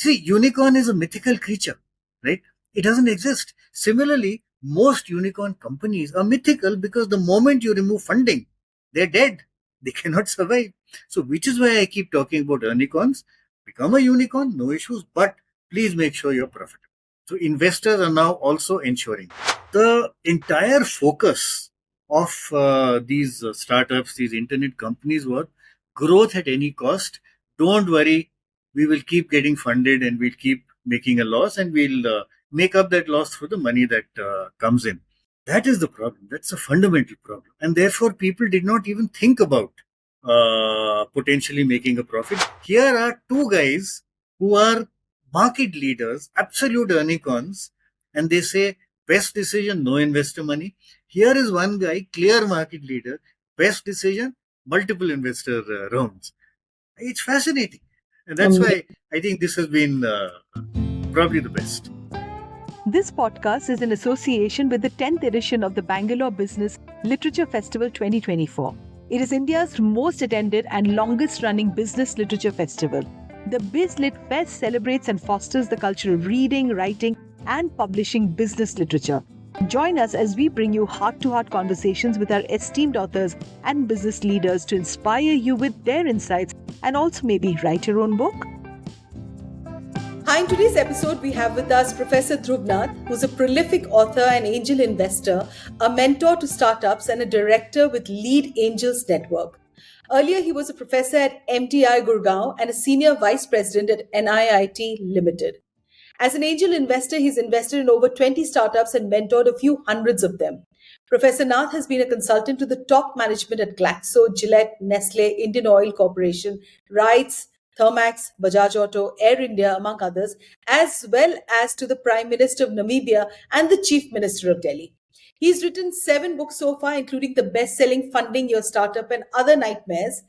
See, unicorn is a mythical creature, right? It doesn't exist. Similarly, most unicorn companies are mythical because the moment you remove funding, they're dead. They cannot survive. So, which is why I keep talking about Earnicorns. Become a unicorn, no issues, but please make sure you're profitable. So, investors are now also ensuring the entire focus of these startups, these internet companies were growth at any cost. Don't worry, we will keep getting funded and we'll keep making a loss and we'll make up that loss through the money that comes in. That is the problem. That's a fundamental problem. And therefore, people did not even think about potentially making a profit. Here are two guys who are market leaders, absolute Earnicorns, and they say, best decision, no investor money. Here is one guy, clear market leader, best decision, multiple investor rounds. It's fascinating. And that's why I think this has been probably the best. This podcast is in association with the 10th edition of the Bangalore Business Literature Festival 2024. It is India's most attended and longest running business literature festival. The BizLit Fest celebrates and fosters the culture of reading, writing, and publishing business literature. Join us as we bring you heart-to-heart conversations with our esteemed authors and business leaders to inspire you with their insights and also maybe write your own book. Hi, in today's episode, we have with us Professor Dhruv Nath, who's a prolific author and angel investor, a mentor to startups, and a director with Lead Angels Network. Earlier, he was a professor at MTI Gurgaon and a senior vice president at NIIT Ltd. As an angel investor, he's invested in over 20 startups and mentored a few hundreds of them. Professor Nath has been a consultant to the top management at Glaxo, Gillette, Nestle, Indian Oil Corporation, Rights, Thermax, Bajaj Auto, Air India, among others, as well as to the Prime Minister of Namibia and the Chief Minister of Delhi. He's written 7 books so far, including the bestselling Funding Your Startup and Other Nightmares,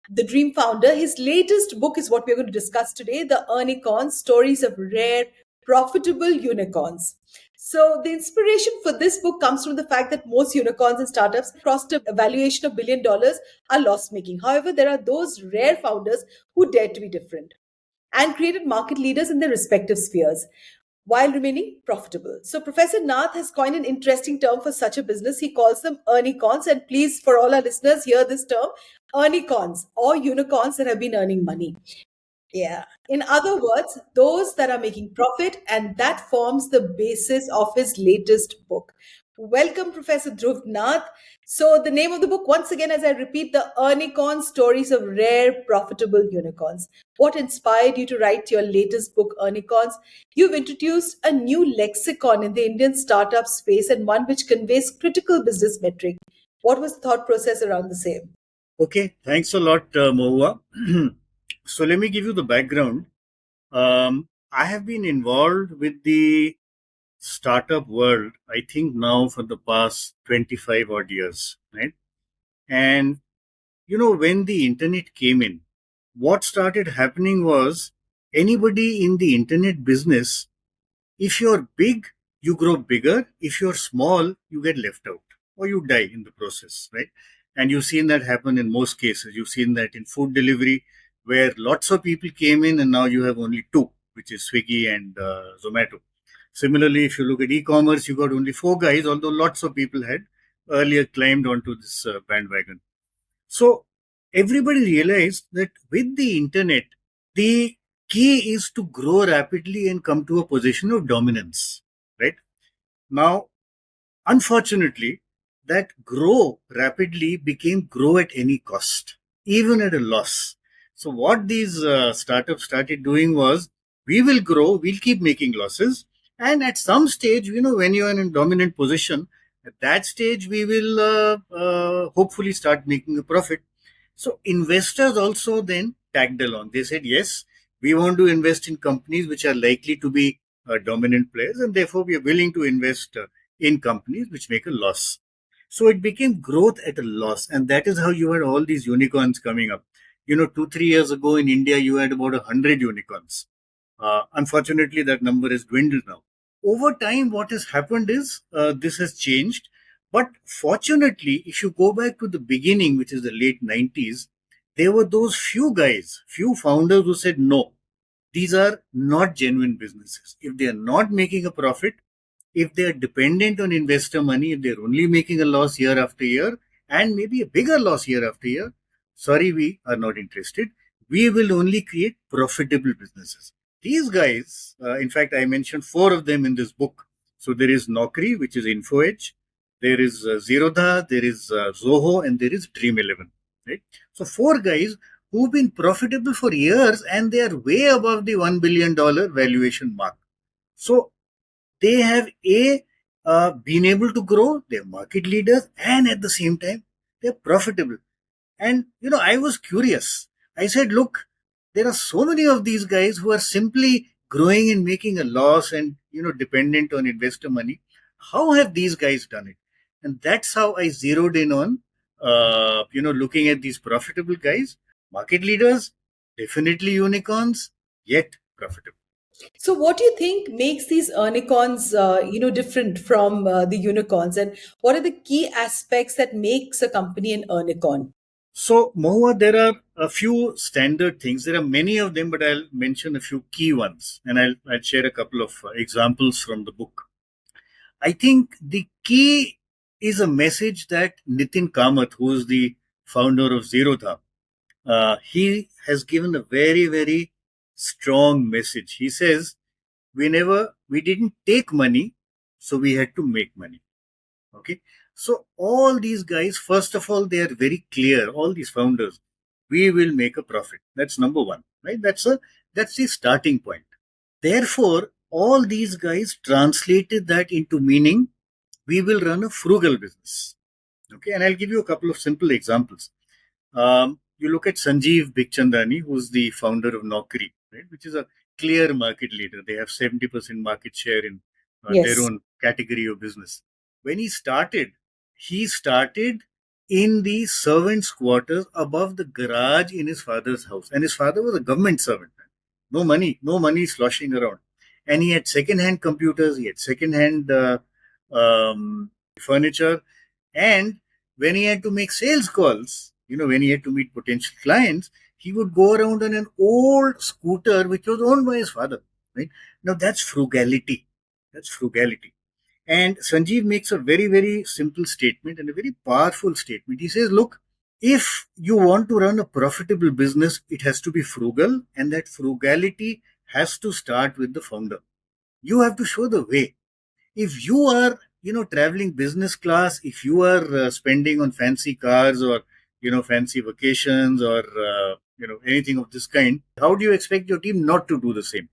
The Dream Founder. His latest book is what we're going to discuss today, The Earnicorns, Stories of Rare, Profitable Unicorns. So the inspiration for this book comes from the fact that most unicorns and startups crossed a valuation of $1 billion are loss-making. However, there are those rare founders who dare to be different and created market leaders in their respective spheres while remaining profitable. So Professor Nath has coined an interesting term for such a business. He calls them Earnicorns. And please, for all our listeners, hear this term, Earnicorns, or unicorns that have been earning money. Yeah. In other words, those that are making profit, and that forms the basis of his latest book. Welcome, Professor Dhruv Nath. So the name of the book, once again, as I repeat, The Earnicorn, Stories of Rare, Profitable Unicorns. What inspired you to write your latest book, Earnicorns? You've introduced a new lexicon in the Indian startup space and one which conveys critical business metric. What was the thought process around the same? Okay, thanks a lot, Mohua. So let me give you the background. I have been involved with the startup world, I think now for the past 25 odd years, right? And, when the internet came in, what started happening was anybody in the internet business, if you're big, you grow bigger. If you're small, you get left out or you die in the process, right? And you've seen that happen in most cases. You've seen that in food delivery, where lots of people came in and now you have only 2, which is Swiggy and Zomato. Similarly, if you look at e-commerce, you got only 4 guys, although lots of people had earlier climbed onto this bandwagon. So everybody realized that with the internet, the key is to grow rapidly and come to a position of dominance, right? Now, unfortunately, that grow rapidly became grow at any cost, even at a loss. So what these startups started doing was, we will grow, we'll keep making losses. And at some stage, when you're in a dominant position, at that stage, we will hopefully start making a profit. So investors also then tagged along. They said, yes, we want to invest in companies which are likely to be dominant players, and therefore we are willing to invest in companies which make a loss. So it became growth at a loss, and that is how you had all these unicorns coming up. 2-3 years ago in India, you had about 100 unicorns. Unfortunately, that number has dwindled now. Over time, what has happened is this has changed. But fortunately, if you go back to the beginning, which is the late 90s, there were those few guys, few founders who said, no, these are not genuine businesses. If they are not making a profit, if they are dependent on investor money, if they're only making a loss year after year, and maybe a bigger loss year after year, sorry, we are not interested. We will only create profitable businesses. These guys, in fact, I mentioned four of them in this book. So there is Naukri, which is InfoEdge, there is Zerodha, there is Zoho, and there is Dream 11. Right? So four guys who've been profitable for years, and they are way above the $1 billion valuation mark. So they have been able to grow, they're market leaders, and at the same time they're profitable. And I was curious. I said, look, there are so many of these guys who are simply growing and making a loss and dependent on investor money. How have these guys done it? And that's how I zeroed in on looking at these profitable guys, market leaders, definitely unicorns, yet profitable. So, what do you think makes these Earnicorns, different from the unicorns, and what are the key aspects that makes a company an Earnicorn? So, Mohua, there are a few standard things. There are many of them, but I'll mention a few key ones, and I'll share a couple of examples from the book. I think the key is a message that Nitin Kamath, who is the founder of Zerodha, he has given a very, very strong message. He says, we didn't take money, so we had to make money. Okay. So all these guys, first of all, they are very clear, all these founders, we will make a profit. That's number one, right? That's the starting point. Therefore, all these guys translated that into meaning, we will run a frugal business. Okay. And I'll give you a couple of simple examples. You look at Sanjeev Bikhchandani, who's the founder of Naukri, right, which is a clear market leader. They have 70% market share in their Yes, own category of business. When he started in the servants' quarters above the garage in his father's house. And his father was a government servant. No money sloshing around. And he had second-hand computers, he had second-hand furniture, and when he had to make sales calls, when he had to meet potential clients, he would go around on an old scooter which was owned by his father. Right? Now that's frugality. That's frugality. And Sanjeev makes a very, very simple statement and a very powerful statement. He says, look, if you want to run a profitable business, it has to be frugal, and that frugality has to start with the founder. You have to show the way. If you are traveling business class, if you are spending on fancy cars or fancy vacations or anything of this kind, how do you expect your team not to do the same?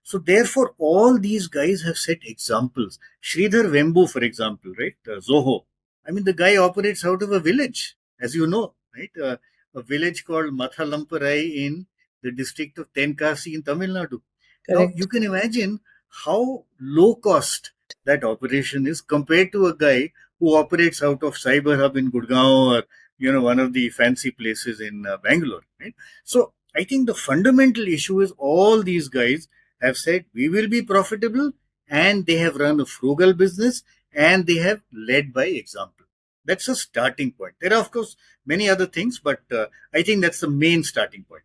So therefore all these guys have set examples. Sridhar Vembu, for example, right, Zoho, I mean, the guy operates out of a village, as you know, right, a village called Mathalamparai in the district of Tenkasi in Tamil Nadu. Now you correct. can imagine how low cost that operation is compared to a guy who operates out of Cyber Hub in Gurgaon or one of the fancy places in Bangalore. Right? So I think the fundamental issue is all these guys have said we will be profitable, and they have run a frugal business, and they have led by example. That's a starting point. There are of course many other things, but I think that's the main starting point.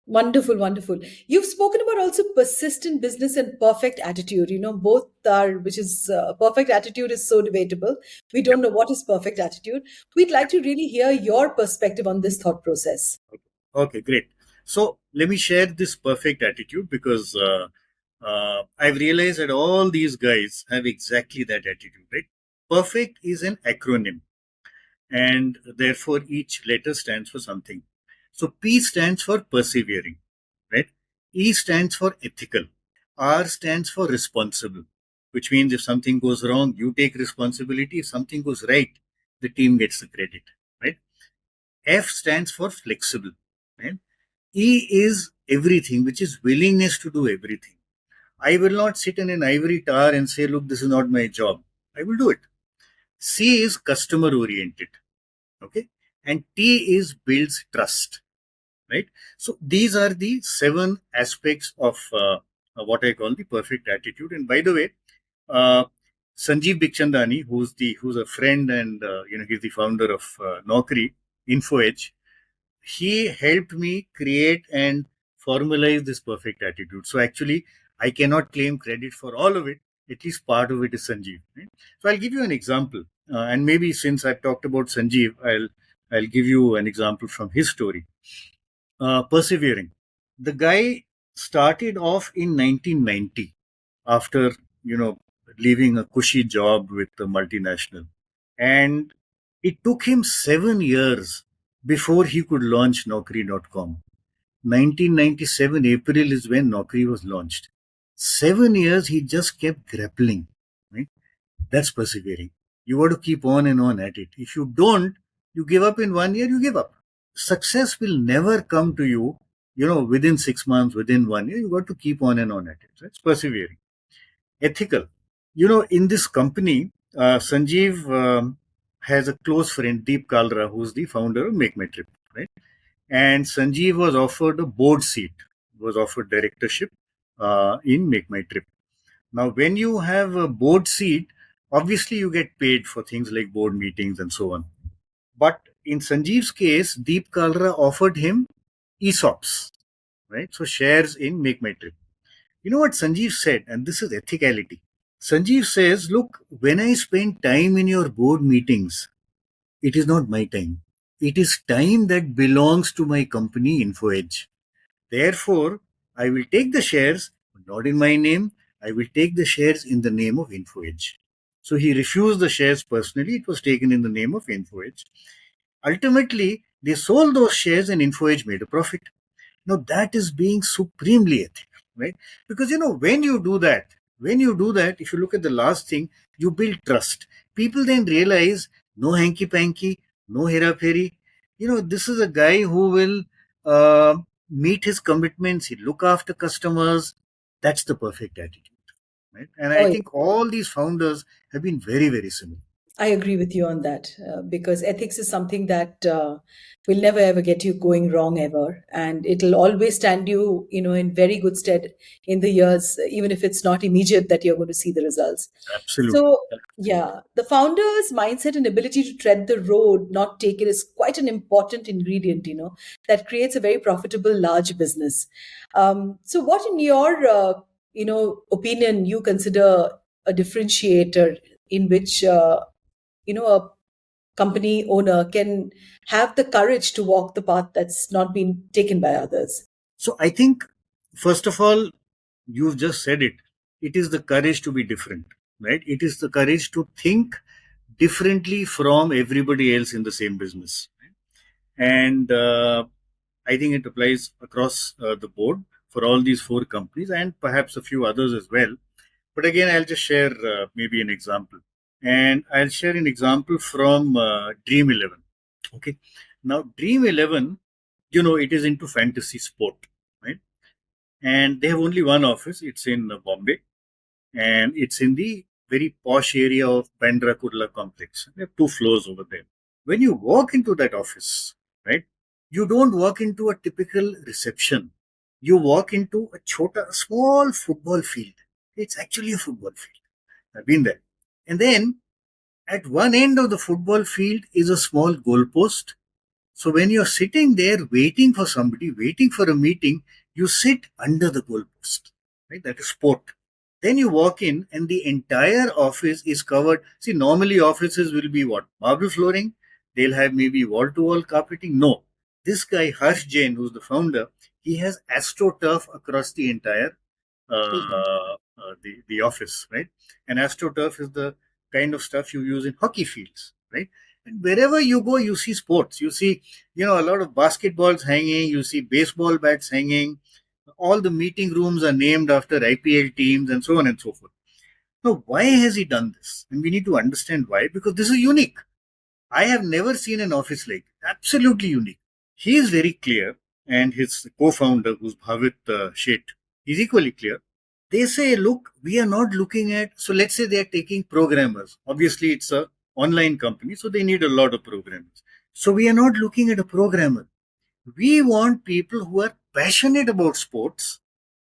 Wonderful, wonderful. You've spoken about also persistent business and perfect attitude. Both are, which is perfect attitude is so debatable. We Yeah. don't know what is perfect attitude. We'd like to really hear your perspective on this thought process. Okay, great. So let me share this perfect attitude because I've realized that all these guys have exactly that attitude, right? Perfect is an acronym, and therefore each letter stands for something. So P stands for persevering, right? E stands for ethical. R stands for responsible, which means if something goes wrong, you take responsibility. If something goes right, the team gets the credit, right? F stands for flexible, right? E is everything, which is willingness to do everything. I will not sit in an ivory tower and say, look, this is not my job. I will do it. C is customer oriented. Okay. And T is builds trust. Right. So these are the 7 aspects of what I call the perfect attitude. And by the way, uh, Sanjeev Bikhchandani, who's a friend and he's the founder of Naukri, InfoEdge, he helped me create and formalized this perfect attitude. So actually, I cannot claim credit for all of it. At least part of it is Sanjeev. Right? So I'll give you an example, and maybe since I've talked about Sanjeev, I'll give you an example from his story. Persevering. The guy started off in 1990 after leaving a cushy job with a multinational, and it took him 7 years before he could launch Naukri.com. 1997 April is when Naukri was launched. 7 years he just kept grappling. Right? That's persevering. You got to keep on and on at it. If you don't, you give up in 1 year, you give up. Success will never come to you, within 6 months, within 1 year. You got to keep on and on at it. That's persevering. Ethical. In this company, Sanjeev has a close friend, Deep Kalra, who's the founder of Make My Trip, right? And Sanjeev was offered a board seat, was offered directorship in Make My Trip. Now, when you have a board seat, obviously you get paid for things like board meetings and so on. But in Sanjeev's case, Deep Kalra offered him ESOPs, right? So shares in Make My Trip. You know what Sanjeev said, and this is ethicality. Sanjeev says, look, when I spend time in your board meetings, it is not my time. It is time that belongs to my company, InfoEdge. Therefore, I will take the shares, not in my name. I will take the shares in the name of InfoEdge. So he refused the shares personally. It was taken in the name of InfoEdge. Ultimately, they sold those shares and InfoEdge made a profit. Now that is being supremely ethical, right? Because when you do that, if you look at the last thing, you build trust. People then realize no hanky panky, no hera peri. This is a guy who will meet his commitments. He look after customers. That's the perfect attitude, right? And I Oh, think all these founders have been very, very similar. I agree with you on that because ethics is something that will never ever get you going wrong ever, and it'll always stand you, in very good stead in the years, even if it's not immediate that you're going to see the results. Absolutely. So, yeah, the founder's mindset and ability to tread the road, not take it, is quite an important ingredient, that creates a very profitable large business. So, what, in your, opinion, you consider a differentiator in which a company owner can have the courage to walk the path that's not been taken by others? So I think, first of all, you've just said it. It is the courage to be different, right? It is the courage to think differently from everybody else in the same business. And I think it applies across the board for all these four companies and perhaps a few others as well. But again, I'll just share maybe an example. And I'll share an example from Dream 11. Okay. Now, Dream 11, it is into fantasy sport, right? And they have only one office. It's in Bombay, and it's in the very posh area of Bandra Kurla complex. They have 2 floors over there. When you walk into that office, right, you don't walk into a typical reception. You walk into a small football field. It's actually a football field. I've been there. And then at one end of the football field is a small goalpost. So when you're sitting there waiting for somebody, waiting for a meeting, you sit under the goalpost, right? That is sport. Then you walk in and the entire office is covered. See, normally offices will be what? Marble flooring. They'll have maybe wall-to-wall carpeting. No. This guy, Harsh Jain, who's the founder, he has AstroTurf across the entire the office, right? And AstroTurf is the kind of stuff you use in hockey fields, right? And wherever you go, you see sports. You see, a lot of basketballs hanging. You see baseball bats hanging. All the meeting rooms are named after IPL teams and so on and so forth. Now, why has he done this? And we need to understand why, because this is unique. I have never seen an office like it. Absolutely unique. He is very clear, and his co-founder, who's Bhavit Sheth, is equally clear. They say, look, we are not looking at, so let's say they are taking programmers. Obviously, it's a online company, so they need a lot of programmers. So we are not looking at a programmer. We want people who are passionate about sports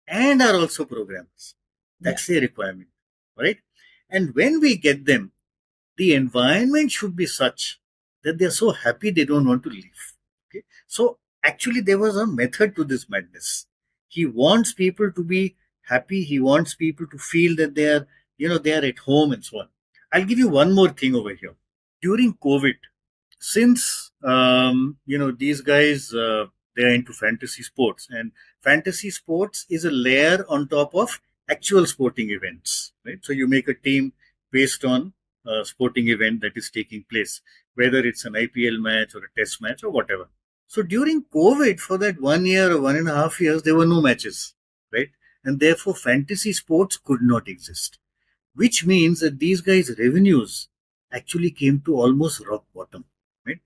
and are also programmers. That's their requirement, right? And when we get them, the environment should be such that they're so happy they don't want to leave. Okay. So actually, there was a method to this madness. He wants people to be happy. He wants people to feel that they are at home and so on. I'll give you one more thing over here. During COVID, since these guys they are into fantasy sports, and fantasy sports is a layer on top of actual sporting events, right? So you make a team based on a sporting event that is taking place, whether it's an IPL match or a test match or whatever. So during COVID, for that 1 year or 1.5 years, there were no matches, right? And therefore fantasy sports could not exist, which means that these guys' revenues actually came to almost rock bottom. Right?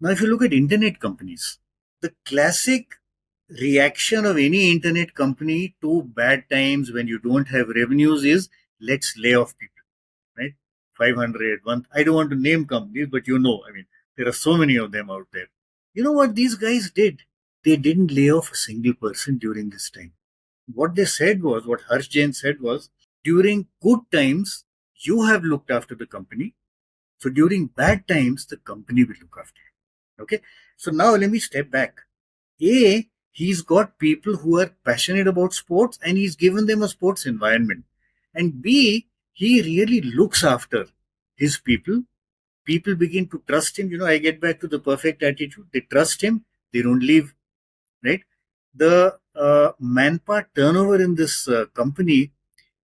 Now, if you look at internet companies, the classic reaction of any internet company to bad times when you don't have revenues is let's lay off people, right? 500, one. I don't want to name companies, but I mean, there are so many of them out there. You know what these guys did? They didn't lay off a single person during this time. What they said was, what Harsh Jain said was, during good times, you have looked after the company. So during bad times, the company will look after you. Okay. So now let me step back. A, he's got people who are passionate about sports and he's given them a sports environment. And B, he really looks after his people. People begin to trust him. I get back to the perfect attitude. They trust him. They don't leave, right? The manpower turnover in this company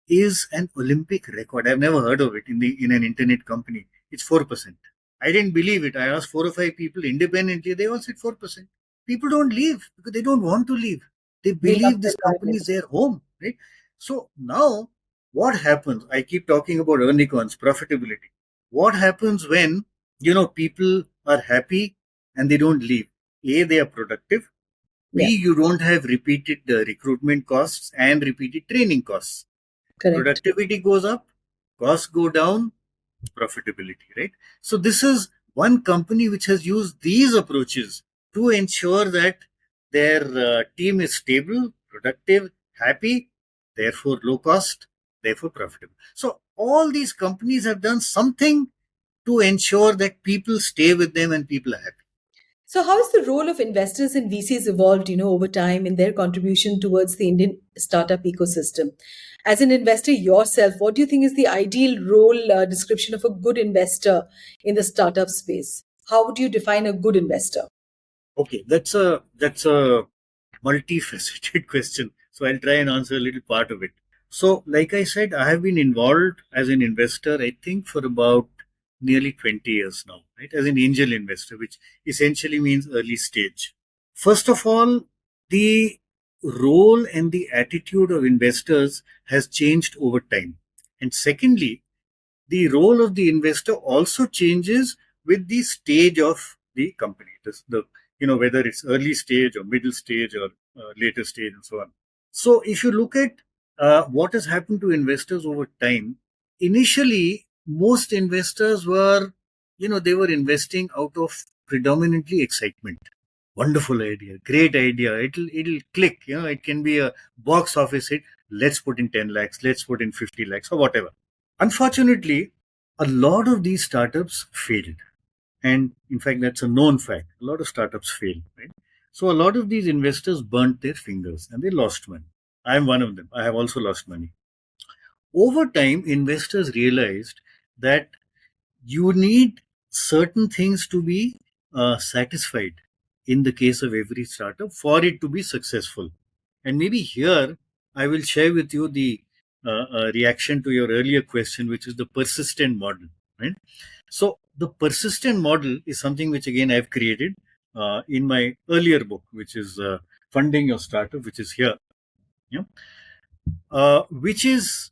is an Olympic record. I've never heard of it in an internet company. It's 4%. I didn't believe it. I asked 4 or 5 people independently. They all said 4%. People don't leave because they don't want to leave. They They love believe the this company is environment. their home, right? So now what happens? I keep talking about Earnicorns, profitability. What happens when, people are happy and they don't leave? A, they are productive. B, Yeah, you don't have repeated recruitment costs and repeated training costs. correct. Productivity goes up, costs go down, profitability, right? So this is one company which has used these approaches to ensure that their team is stable, productive, happy, therefore low cost, therefore profitable. So all these companies have done something to ensure that people stay with them and people are happy. So, how has the role of investors and VCs evolved, over time in their contribution towards the Indian startup ecosystem? As an investor yourself, what do you think is the ideal role description of a good investor in the startup space? How would you define a good investor? Okay, that's a multifaceted question. So I'll try and answer a little part of it. So, like I said, I have been involved as an investor, I think, for about nearly 20 years now, right? As an angel investor, which essentially means early stage. First of all, the role and the attitude of investors has changed over time. And secondly, the role of the investor also changes with the stage of the company. Whether it's early stage or middle stage or later stage and so on. So if you look at what has happened to investors over time, initially most investors were, they were investing out of predominantly excitement. Wonderful idea, great idea. It'll click. It can be a box office hit. Let's put in 10 lakhs. Let's put in 50 lakhs or whatever. Unfortunately, a lot of these startups failed. And in fact, that's a known fact. A lot of startups fail, right? So a lot of these investors burnt their fingers and they lost money. I'm one of them. I have also lost money. Over time, investors realized that you need certain things to be satisfied in the case of every startup for it to be successful. And maybe here I will share with you the reaction to your earlier question, which is the persistent model, right? So the persistent model is something which again I've created in my earlier book, which is Funding Your Startup, which is here, yeah? Which is,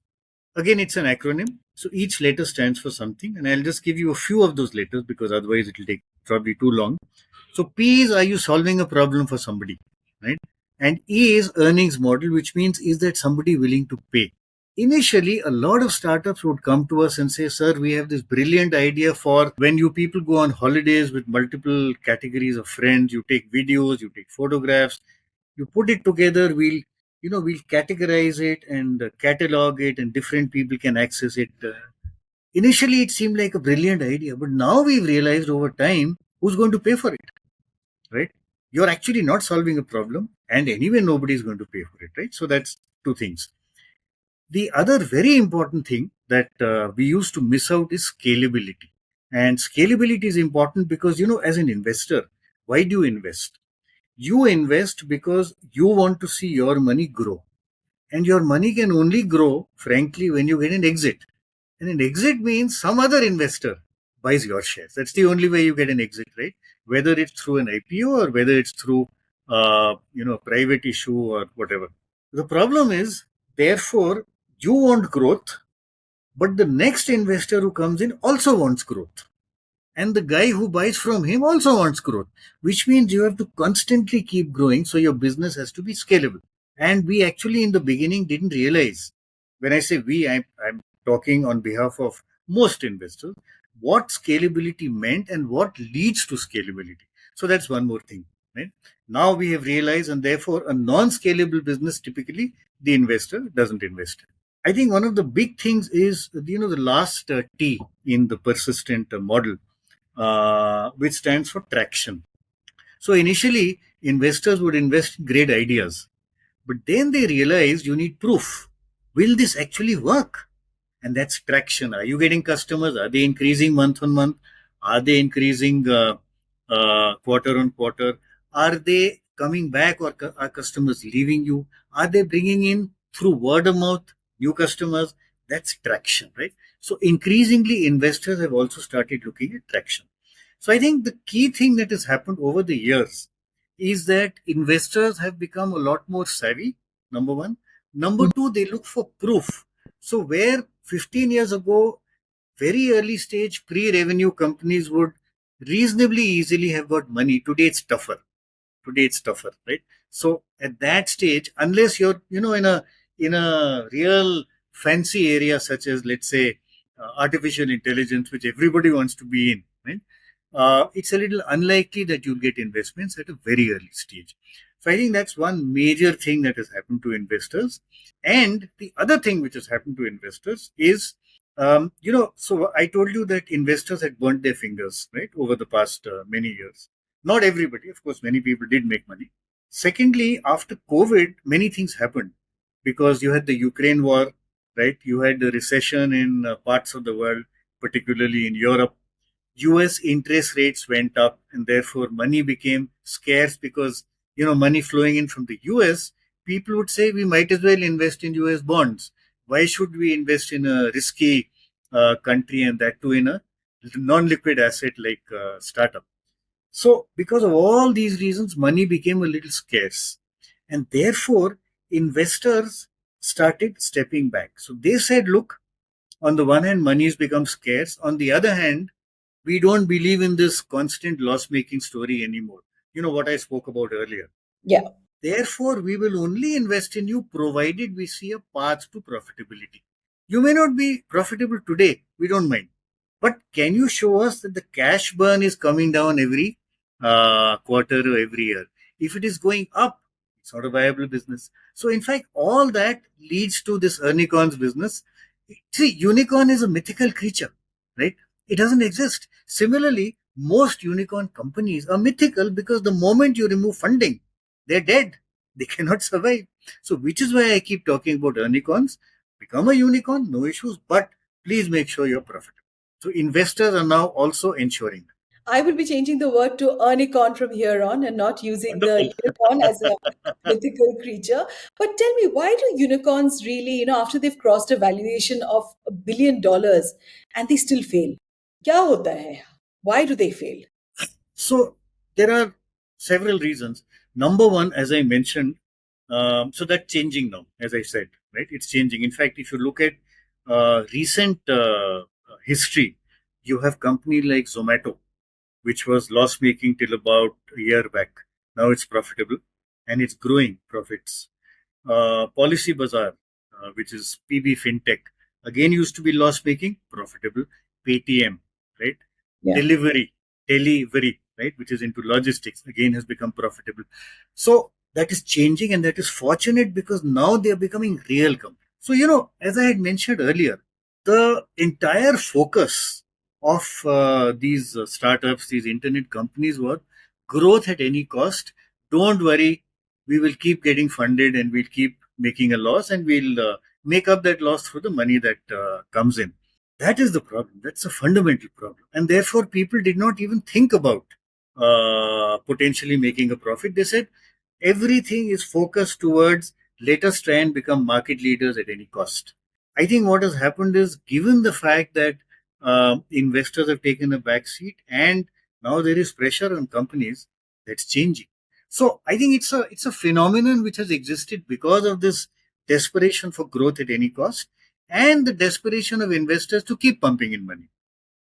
again, it's an acronym. So each letter stands for something, and I'll just give you a few of those letters because otherwise it will take probably too long. So P is, are you solving a problem for somebody, right? And E is earnings model, which means is that somebody willing to pay. Initially, a lot of startups would come to us and say, sir, we have this brilliant idea for when you people go on holidays with multiple categories of friends, you take videos, you take photographs, you put it together, we'll categorize it and catalog it and different people can access it. Initially, it seemed like a brilliant idea, but now we've realized over time who's going to pay for it, right? you're actually not solving a problem, and anyway nobody is going to pay for it, right? So that's two things. The other very important thing that we used to miss out is scalability. And scalability is important because, as an investor, why do you invest? You invest because you want to see your money grow. And your money can only grow, frankly, when you get an exit. And an exit means some other investor buys your shares. That's the only way you get an exit, right? Whether it's through an IPO or whether it's through, private issue or whatever. The problem is, therefore, you want growth, but the next investor who comes in also wants growth. And the guy who buys from him also wants growth, which means you have to constantly keep growing. So your business has to be scalable. And we actually in the beginning didn't realize, when I say we, I'm talking on behalf of most investors, what scalability meant and what leads to scalability. So that's one more thing. Right? Now we have realized, and therefore a non-scalable business, typically the investor doesn't invest in. I think one of the big things is, the last T in the persistent model, which stands for traction. So initially, investors would invest in great ideas, but then they realized you need proof. Will this actually work? And that's traction. Are you getting customers? Are they increasing month on month? Are they increasing quarter on quarter? Are they coming back, or are customers leaving you? Are they bringing in through word of mouth new customers? That's traction, right? So increasingly, investors have also started looking at traction. So I think the key thing that has happened over the years is that investors have become a lot more savvy, number one. Number two, they look for proof. So where 15 years ago, very early stage pre-revenue companies would reasonably easily have got money, today it's tougher, right? So at that stage, unless you're in a real fancy area such as, let's say, artificial intelligence, which everybody wants to be in, right? It's a little unlikely that you'll get investments at a very early stage. So I think that's one major thing that has happened to investors. And the other thing which has happened to investors is, so I told you that investors had burnt their fingers, right, over the past many years. Not everybody, of course, many people did make money. Secondly, after COVID, many things happened because you had the Ukraine war, right? You had the recession in parts of the world, particularly in Europe. US interest rates went up, and therefore money became scarce because, money flowing in from the US, people would say we might as well invest in US bonds. Why should we invest in a risky country, and that too in a non-liquid asset like startup? So because of all these reasons, money became a little scarce, and therefore investors started stepping back. So they said, look, on the one hand, money has become scarce. On the other hand, we don't believe in this constant loss making story anymore. You know what I spoke about earlier. Yeah. Therefore, we will only invest in you provided we see a path to profitability. You may not be profitable today, we don't mind. But can you show us that the cash burn is coming down every quarter or every year? If it is going up, it's not a viable business. So, in fact, all that leads to this Earnicorns business. See, unicorn is a mythical creature, right? It doesn't exist. Similarly, most unicorn companies are mythical because the moment you remove funding, they're dead. They cannot survive. So, which is why I keep talking about Earnicorns. Become a unicorn, no issues, but please make sure you're profitable. So, investors are now also ensuring. I will be changing the word to Earnicorn from here on and not using the Wonderful. unicorn as a mythical creature. But tell me, why do unicorns really, after they've crossed a valuation of $1 billion and they still fail? क्या होता है? Why do they fail? So, there are several reasons. Number one, as I mentioned, so that's changing now, as I said, right? It's changing. In fact, if you look at recent history, you have company like Zomato, which was loss making till about a year back. Now it's profitable and it's growing profits. Policy Bazaar, which is PB FinTech, again used to be loss making, profitable. Paytm, right? Yeah. Delivery, right, which is into logistics, again has become profitable. So that is changing, and that is fortunate because now they are becoming real companies. So, as I had mentioned earlier, the entire focus of these startups, these internet companies, were growth at any cost, don't worry, we will keep getting funded and we'll keep making a loss, and we'll make up that loss through the money that comes in. That is the problem. That's a fundamental problem. And therefore, people did not even think about potentially making a profit. They said everything is focused towards let us try and become market leaders at any cost. I think what has happened is, given the fact that investors have taken a back seat and now there is pressure on companies, that's changing. So I think it's a phenomenon which has existed because of this desperation for growth at any cost and the desperation of investors to keep pumping in money,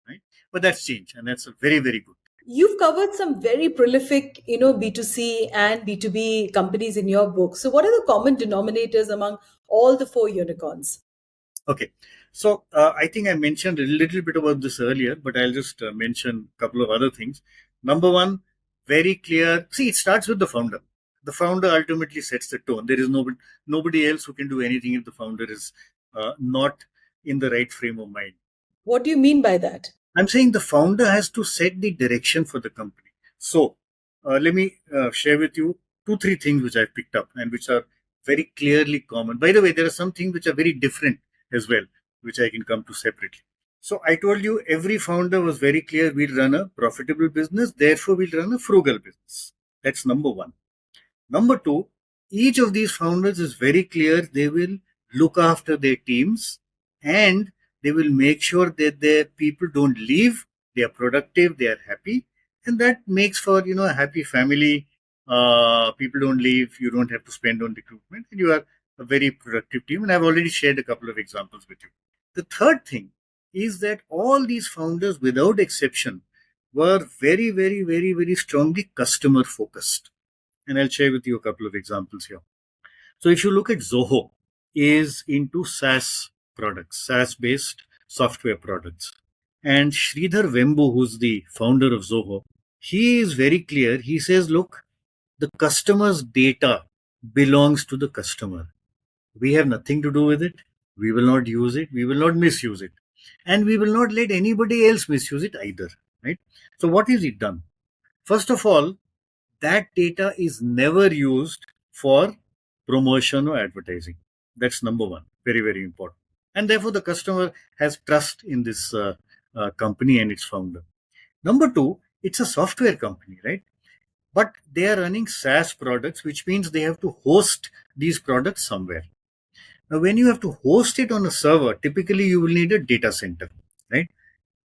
right? But that's changed, and that's a very, very good. You've covered some very prolific, B2C and B2B companies in your book. So what are the common denominators among all the four unicorns? Okay, so I think I mentioned a little bit about this earlier, but I'll just mention a couple of other things. Number one, very clear. See, it starts with the founder. The founder ultimately sets the tone. There is nobody else who can do anything if the founder is not in the right frame of mind. What do you mean by that? I'm saying the founder has to set the direction for the company. So let me share with you 2-3 things which I've picked up and which are very clearly common. By the way, there are some things which are very different as well, which I can come to separately. So I told you every founder was very clear, we'll run a profitable business, therefore we'll run a frugal business. That's number one. Number two, each of these founders is very clear they will look after their teams and they will make sure that their people don't leave, they are productive, they are happy, and that makes for a happy family. People don't leave, you don't have to spend on recruitment, and you are a very productive team. And I've already shared a couple of examples with you. The third thing is that all these founders, without exception, were very, very, very, very strongly customer focused. And I'll share with you a couple of examples here. So if you look at Zoho, is into SaaS products, SaaS based software products. And Sridhar Vembu, who's the founder of Zoho, he is very clear. He says, look, the customer's data belongs to the customer. We have nothing to do with it. We will not use it. We will not misuse it. And we will not let anybody else misuse it either. Right? So what is it done? First of all, that data is never used for promotion or advertising. That's number one. Very, very important. And therefore, the customer has trust in this company and its founder. Number two, it's a software company, right? But they are running SaaS products, which means they have to host these products somewhere. Now, when you have to host it on a server, typically you will need a data center, right?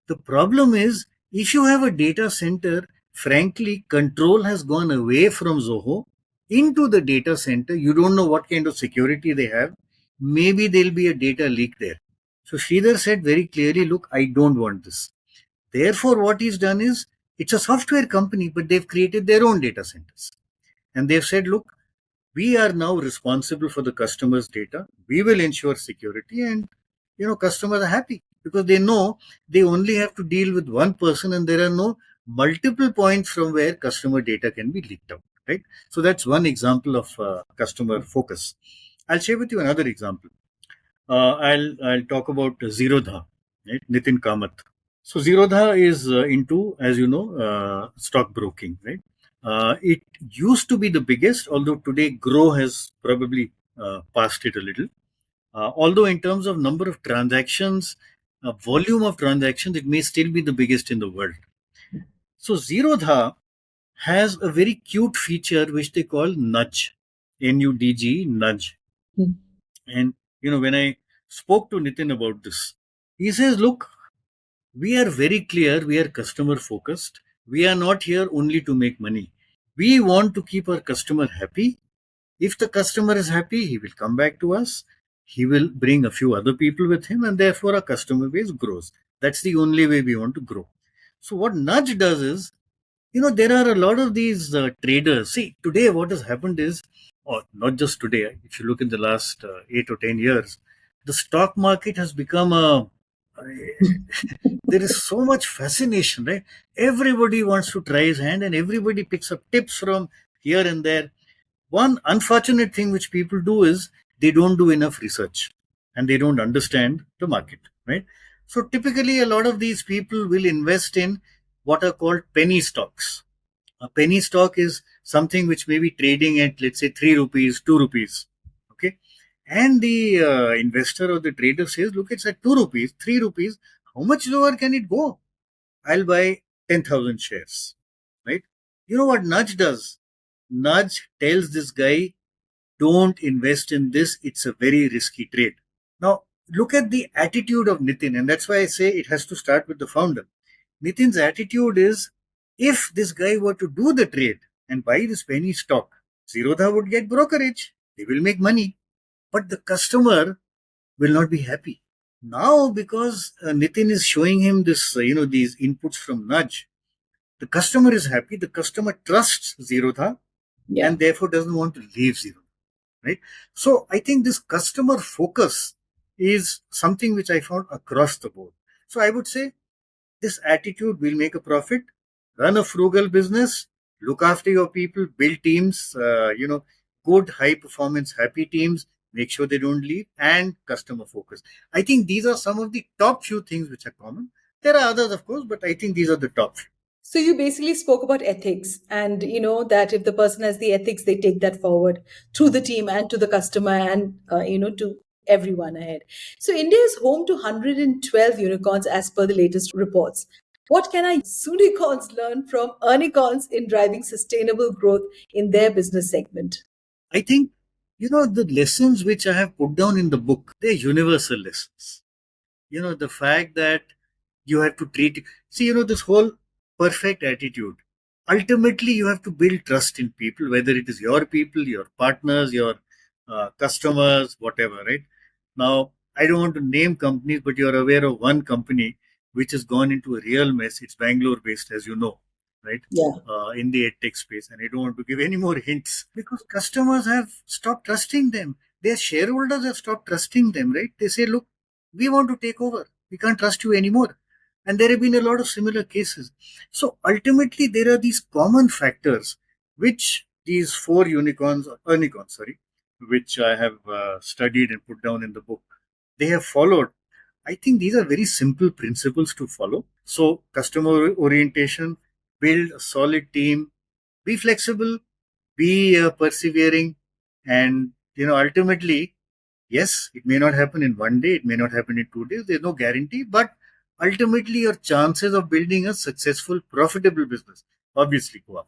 The problem is, if you have a data center, frankly, control has gone away from Zoho into the data center. You don't know what kind of security they have. Maybe there'll be a data leak there. So Sridhar said very clearly, look, I don't want this. Therefore, what he's done is, it's a software company, but they've created their own data centers. And they've said, look, we are now responsible for the customer's data. We will ensure security, and customers are happy because they know they only have to deal with one person and there are no multiple points from where customer data can be leaked out, right? So that's one example of customer focus. I'll share with you another example. I'll talk about Zerodha, right? Nitin Kamath. So Zerodha is into, as you know, stock broking, right? It used to be the biggest, although today Grow has probably passed it a little. Although in terms of number of transactions, volume of transactions, it may still be the biggest in the world. So Zerodha has a very cute feature which they call nudge, Nudg, nudge. And when I spoke to Nitin about this, he says, look, we are very clear, we are customer focused. We are not here only to make money. We want to keep our customer happy. If the customer is happy, he will come back to us. He will bring a few other people with him, and therefore our customer base grows. That's the only way we want to grow. So what Nudge does is, there are a lot of these traders. See, today what has happened is, or not just today, if you look in the last 8 or 10 years, the stock market has become there is so much fascination, right? Everybody wants to try his hand and everybody picks up tips from here and there. One unfortunate thing which people do is they don't do enough research and they don't understand the market, right? So typically a lot of these people will invest in what are called penny stocks. A penny stock is something which may be trading at, let's say, 3 rupees, 2 rupees. Okay. And the investor or the trader says, look, it's at 2 rupees, 3 rupees. How much lower can it go? I'll buy 10,000 shares. Right. You know what Nudge does? Nudge tells this guy, don't invest in this. It's a very risky trade. Now, look at the attitude of Nitin. And that's why I say it has to start with the founder. Nitin's attitude is, if this guy were to do the trade and buy this penny stock, Zerodha would get brokerage. They will make money. But the customer will not be happy. Now, because Nitin is showing him this, these inputs from Nudge, the customer is happy. The customer trusts Zerodha and therefore doesn't want to leave Zerodha. Right? So I think this customer focus is something which I found across the board. So I would say this attitude will make a profit, run a frugal business, look after your people, build teams, good high performance, happy teams, make sure they don't leave, and customer focus. I think these are some of the top few things which are common. There are others, of course, but I think these are the top few. So you basically spoke about ethics, and that if the person has the ethics, they take that forward through the team and to the customer and to everyone ahead. So India is home to 112 unicorns as per the latest reports. What can our unicorns learn from Earnicorns in driving sustainable growth in their business segment? I think, the lessons which I have put down in the book, they're universal lessons. The fact that you have to treat, this whole perfect attitude. Ultimately, you have to build trust in people, whether it is your people, your partners, your customers, whatever, right? Now, I don't want to name companies, but you're aware of one company which has gone into a real mess. It's Bangalore based, as you know, right? Yeah. In the edtech space. And I don't want to give any more hints because customers have stopped trusting them. Their shareholders have stopped trusting them, right? They say, look, we want to take over. We can't trust you anymore. And there have been a lot of similar cases. So ultimately, there are these common factors which these four unicorns, which I have studied and put down in the book, they have followed. I think these are very simple principles to follow. So customer orientation, build a solid team, be flexible, be persevering, and ultimately, yes, it may not happen in one day, it may not happen in 2 days. There's no guarantee, but ultimately, your chances of building a successful, profitable business obviously go up.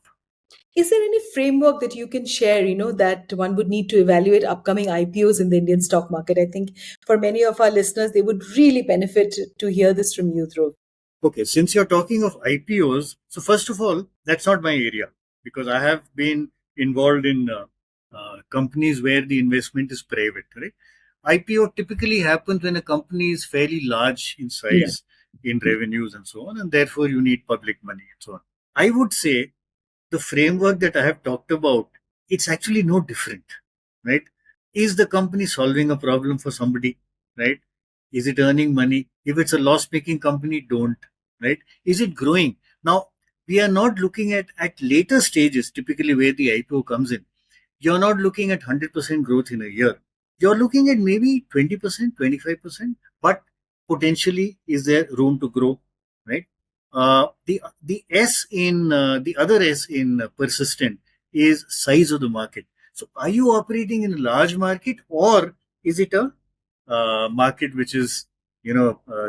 Is there any framework that you can share, that one would need to evaluate upcoming IPOs in the Indian stock market? I think for many of our listeners, they would really benefit to hear this from you, Dhruv. Okay, since you're talking of IPOs, so first of all, that's not my area because I have been involved in companies where the investment is private, right? IPO typically happens when a company is fairly large in size, in revenues and so on, and therefore you need public money and so on. I would say the framework that I have talked about, it's actually no different, right? Is the company solving a problem for somebody, right? Is it earning money? If it's a loss-making company, don't, right? Is it growing? Now, we are not looking at later stages, typically where the IPO comes in. You're not looking at 100% growth in a year. You're looking at maybe 20%, 25%, but potentially is there room to grow, right? The S in the other S in persistent is size of the market. So, are you operating in a large market or is it a market which is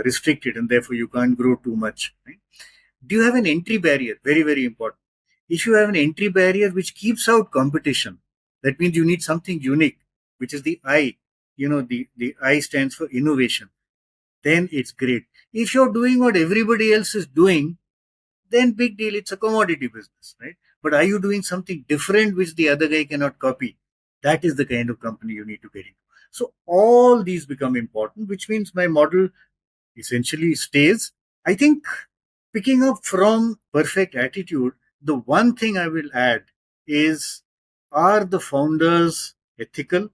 restricted and therefore you can't grow too much? Right? Do you have an entry barrier? Very, very important. If you have an entry barrier which keeps out competition, that means you need something unique, which is the I. The I stands for innovation. Then it's great. If you're doing what everybody else is doing, then big deal. It's a commodity business, right? But are you doing something different which the other guy cannot copy? That is the kind of company you need to get into. So all these become important, which means my model essentially stays. I think picking up from perfect attitude, the one thing I will add is, are the founders ethical?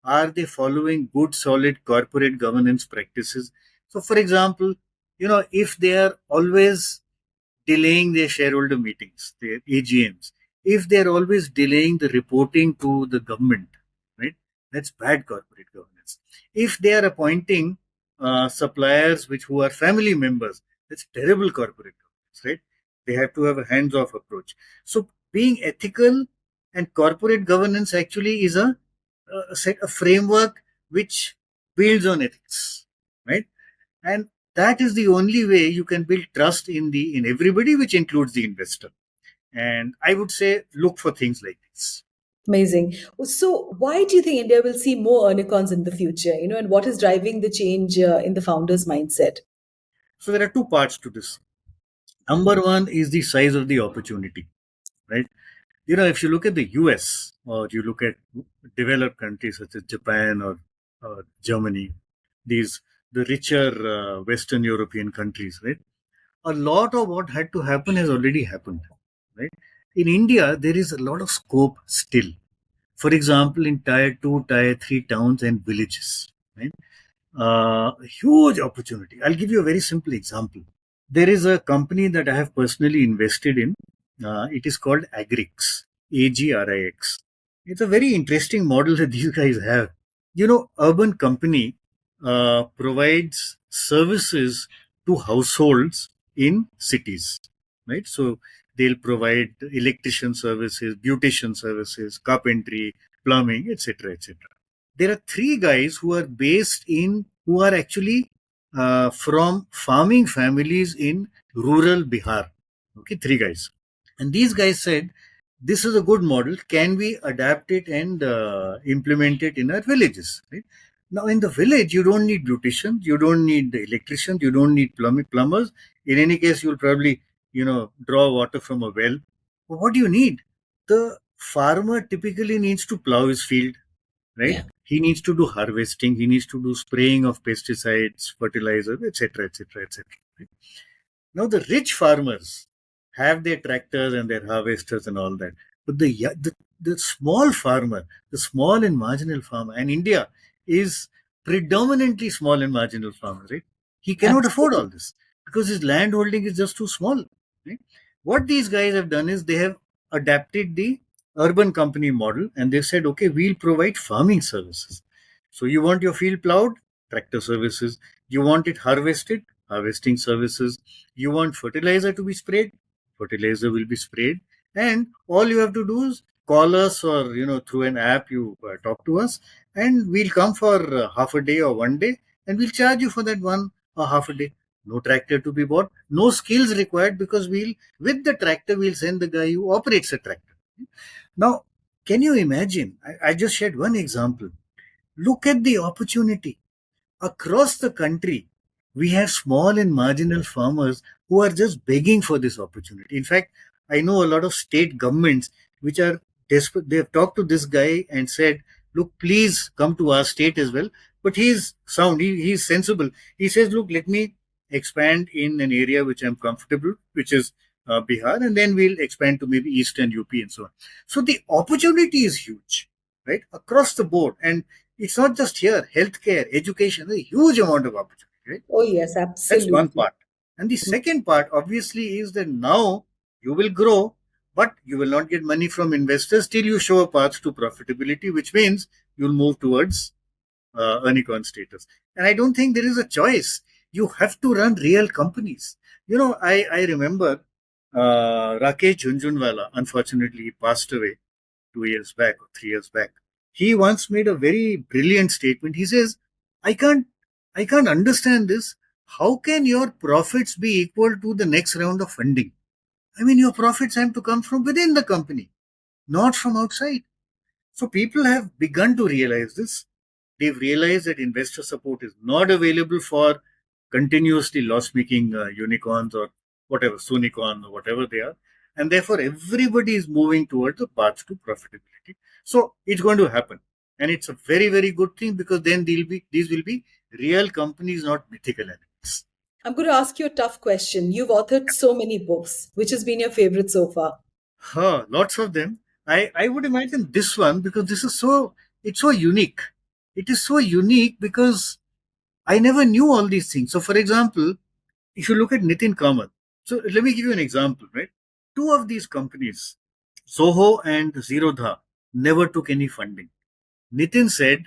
Are they following good, solid corporate governance practices? So, for example, if they are always delaying their shareholder meetings, their AGMs, if they're always delaying the reporting to the government, right? That's bad corporate governance. If they are appointing suppliers who are family members, that's terrible corporate governance, right? They have to have a hands-off approach. So being ethical and corporate governance actually is a framework which builds on ethics, right? And that is the only way you can build trust in everybody, which includes the investor. And I would say look for things like this. Amazing. So, why do you think India will see more Earnicorns in the future? And what is driving the change in the founder's mindset? So there are two parts to this. Number one is the size of the opportunity, right? If you look at the US or you look at developed countries such as Japan or Germany, these the richer Western European countries, right? A lot of what had to happen has already happened, right? In India, there is a lot of scope still. For example, in tier 2, tier 3 towns and villages, right? Huge opportunity. I'll give you a very simple example. There is a company that I have personally invested in. It is called Agrix, Agrix. It's a very interesting model that these guys have. Urban company provides services to households in cities, right? So they'll provide electrician services, beautician services, carpentry, plumbing, etc., etc. There are three guys who are actually from farming families in rural Bihar. Okay, three guys. And these guys said, this is a good model. Can we adapt it and implement it in our villages? Right? Now, in the village, you don't need beauticians, you don't need electricians, you don't need plumbers. In any case, you'll probably, draw water from a well. But what do you need? The farmer typically needs to plow his field, right? Yeah. He needs to do harvesting, he needs to do spraying of pesticides, fertilizers, etc., etc., etc. Now the rich farmers have their tractors and their harvesters and all that, but the small farmer, the small and marginal farmer, and India is predominantly small and marginal farmers, right? He cannot afford all Absolutely. this because his land holding is just too small. Right? What these guys have done is they have adapted the urban company model and they said, okay, we'll provide farming services. So you want your field plowed? Tractor services. You want it harvested? Harvesting services. You want fertilizer to be sprayed? Fertilizer will be sprayed. And all you have to do is call us or, through an app, you talk to us and we'll come for half a day or one day and we'll charge you for that one or half a day. No tractor to be bought, no skills required because with the tractor, we'll send the guy who operates the tractor. Now, can you imagine? I just shared one example. Look at the opportunity. Across the country, we have small and marginal farmers who are just begging for this opportunity. In fact, I know a lot of state governments which are desperate. They have talked to this guy and said, look, please come to our state as well. But he's sound, he's sensible. He says, look, let me expand in an area which I'm comfortable, which is Bihar, and then we'll expand to maybe Eastern UP and so on. So the opportunity is huge, right? Across the board. And it's not just here, healthcare, education, a huge amount of opportunity, right? Oh, yes, That's one absolutely. part. And the second part, obviously, is that now you will grow, but you will not get money from investors till you show a path to profitability, which means you'll move towards Earnicorn status. And I don't think there is a choice. You have to run real companies. I remember Rakesh Jhunjhunwala, unfortunately, he passed away 2 years back or 3 years back. He once made a very brilliant statement. He says, I can't I can't understand this. How can your profits be equal to the next round of funding? I mean, your profits have to come from within the company, not from outside. So people have begun to realize this. They've realized that investor support is not available for continuously loss-making unicorns or whatever, Sunicorn or whatever they are. And therefore, everybody is moving towards the path to profitability. So it's going to happen. And it's a very, very good thing because then these will be real companies, not mythical entities. I'm going to ask you a tough question. You've authored so many books. Which has been your favorite so far? Lots of them. I would imagine this one because it's so unique. It is so unique because I never knew all these things. So, for example, if you look at Nitin Kamath, so let me give you an example, right? Two of these companies, Soho and Zerodha, never took any funding. Nitin said,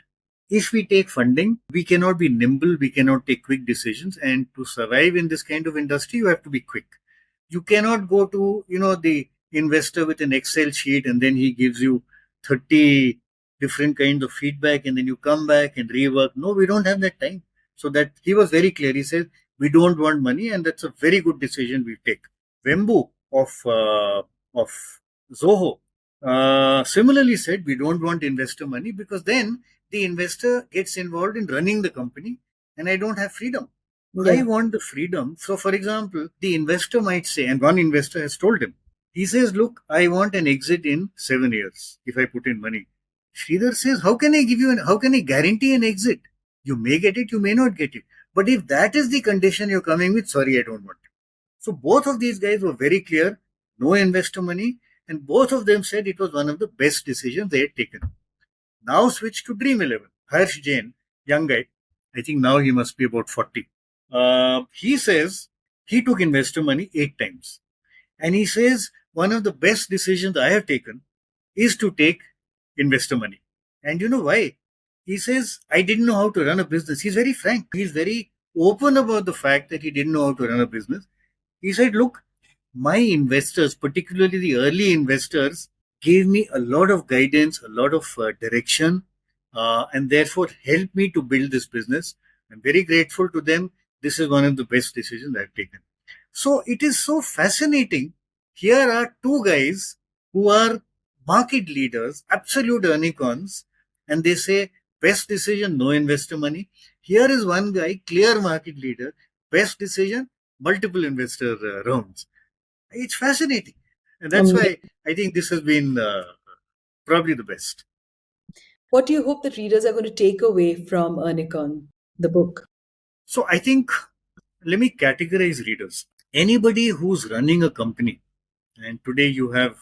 if we take funding, we cannot be nimble, we cannot take quick decisions, and to survive in this kind of industry, you have to be quick. You cannot go to, the investor with an Excel sheet and then he gives you 30 different kinds of feedback and then you come back and rework. No, we don't have that time. So that he was very clear. He said, we don't want money, and that's a very good decision we take. Wembu of Zoho similarly said, we don't want investor money because then the investor gets involved in running the company and I don't have freedom. I Yeah. want the freedom. So, for example, the investor might say, and one investor has told him, he says, look, I want an exit in 7 years if I put in money. Sridhar says, how can I guarantee an exit? You may get it, you may not get it. But if that is the condition you're coming with, sorry, I don't want it. So both of these guys were very clear, no investor money, and both of them said it was one of the best decisions they had taken. Now switch to Dream 11. Harsh Jain, young guy, I think now he must be about 40. He says he took investor money 8 times. And he says one of the best decisions I have taken is to take investor money. And you know why? He says, I didn't know how to run a business. He's very frank. He's very open about the fact that he didn't know how to run a business. He said, look, my investors, particularly the early investors, gave me a lot of guidance, a lot of direction, and therefore helped me to build this business. I'm very grateful to them. This is one of the best decisions I've taken. So it is so fascinating. Here are two guys who are market leaders, absolute Earnicorns, and they say best decision, no investor money. Here is one guy, clear market leader, best decision, multiple investor rounds. It's fascinating. And that's Amazing. why I think this has been probably the best. What do you hope that readers are going to take away from Earnicorn, the book? So I think, let me categorize readers. Anybody who's running a company, and today you have,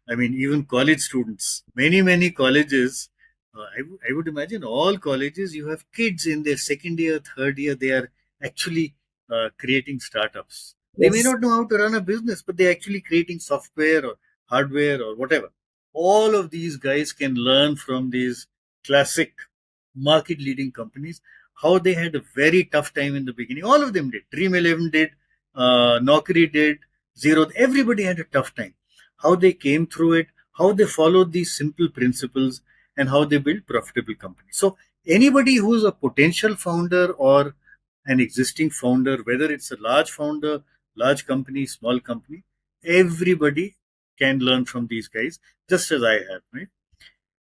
I mean, even college students, many colleges, I would imagine all colleges, you have kids in their second year, third year, they are actually creating startups. They may Yes. not know how to run a business, but they're actually creating software or hardware or whatever. All of these guys can learn from these classic market leading companies how they had a very tough time in the beginning. All of them did. Dream 11 did, Naukri did, Zero. Everybody had a tough time. How they came through it, how they followed these simple principles, and how they built profitable companies. So anybody who's a potential founder or an existing founder, whether it's a large founder, large company, small company, everybody can learn from these guys, just as I have, right?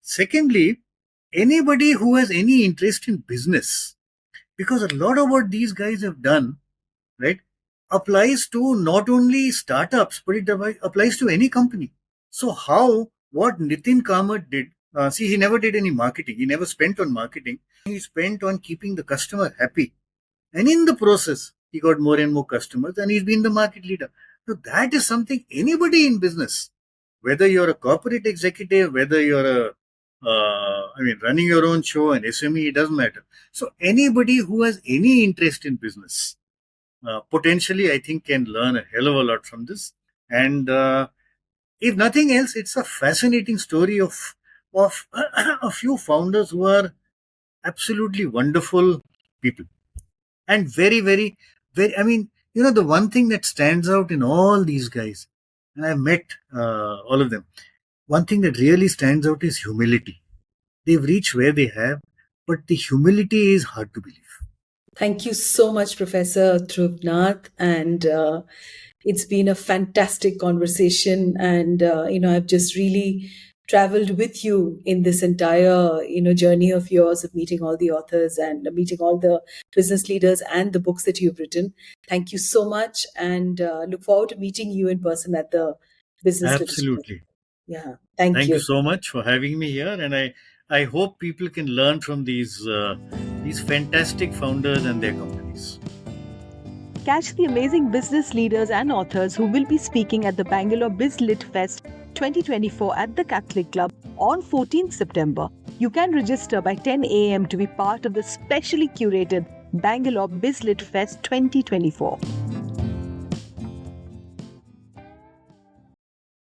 Secondly, anybody who has any interest in business, because a lot of what these guys have done, right, applies to not only startups, but it applies to any company. So what Nitin Kamath did, see, he never did any marketing. He never spent on marketing. He spent on keeping the customer happy. And in the process, he got more and more customers and he's been the market leader. So that is something anybody in business, whether you're a corporate executive, whether you're running your own show, an SME, it doesn't matter. So anybody who has any interest in business, potentially, I think, can learn a hell of a lot from this. And if nothing else, it's a fascinating story of a few founders who are absolutely wonderful people and very. I mean, the one thing that stands out in all these guys, and I've met all of them. One thing that really stands out is humility. They've reached where they have, but the humility is hard to believe. Thank you so much, Professor Dhruv Nath. And it's been a fantastic conversation. And, I've just really traveled with you in this entire, journey of yours of meeting all the authors and meeting all the business leaders and the books that you've written. Thank you so much. And look forward to meeting you in person at the Business Literature. Absolutely. Yeah. Thank Thank you. you so much for having me here, and I hope people can learn from these fantastic founders and their companies. Catch the amazing business leaders and authors who will be speaking at the Bangalore BizLit Fest 2024 at the Catholic Club on 14th September. You can register by 10 a.m. to be part of the specially curated Bangalore BizLit Fest 2024.